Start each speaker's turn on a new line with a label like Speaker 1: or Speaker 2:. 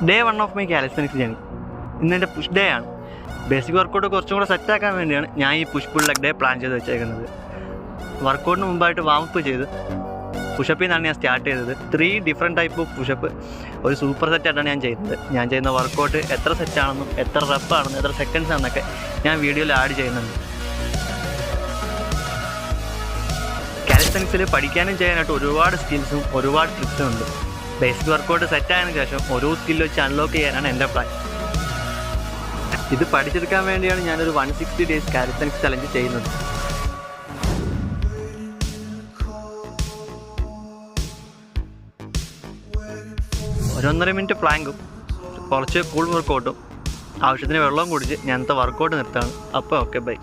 Speaker 1: Day 1 of my calisthenics journey. ഇന്നെൻ്റെ push day ആണ്. Basic workout കുറച്ചും കൂടെ സെറ്റാക്കാൻ വേണ്ടിയാണ് ഞാൻ ഈ push pull leg day plan ചെയ്ത് വെച്ചേക്കുന്നത്. വർക്കൗട്ടിന് മുമ്പായിട്ട് വാമപ്പ് ചെയ്ത് പുഷപ്പിൽ നിന്നാണ് ഞാൻ സ്റ്റാർട്ട് ചെയ്തത്. 3 ഡിഫറെൻറ്റ് ടൈപ്പ് ഓഫ് പുഷപ്പ് ഒരു സൂപ്പർ സെറ്റായിട്ടാണ് ഞാൻ ചെയ്യുന്നത്. ഞാൻ ചെയ്യുന്ന വർക്കൗട്ട് എത്ര സെറ്റാണെന്നും എത്ര റെപ്പാണെന്നും എത്ര സെക്കൻഡ്സ് ആണെന്നൊക്കെ ഞാൻ വീഡിയോയിൽ ആഡ് ചെയ്യുന്നുണ്ട്. കാലിസ്തനിക്സിൽ പഠിക്കാനും ചെയ്യാനായിട്ട് ഒരുപാട് സ്കിൽസും ഒരുപാട് ട്രിക്സും ഉണ്ട്. ബേസിക് വർക്കൗട്ട് സെറ്റായതിനു ശേഷം ഓരോ സ്കില്ല് വെച്ച് അൺലോക്ക് ചെയ്യാനാണ് എൻ്റെ പ്ലാൻ. ഇത് പഠിച്ചെടുക്കാൻ വേണ്ടിയാണ് ഞാനൊരു 160 ഡേയ്സ് കാലിസ്തനിക്സ് ചലഞ്ച് ചെയ്യുന്നത്. 1.5 മിനിറ്റ് പ്ലാങ്കും കുറച്ച് കൂൾ വർക്കൗട്ടും ആവശ്യത്തിന് വെള്ളവും കുടിച്ച് ഞാനത്തെ വർക്കൗട്ട് നിർത്താണ്. അപ്പോൾ ഓക്കെ, ബൈ.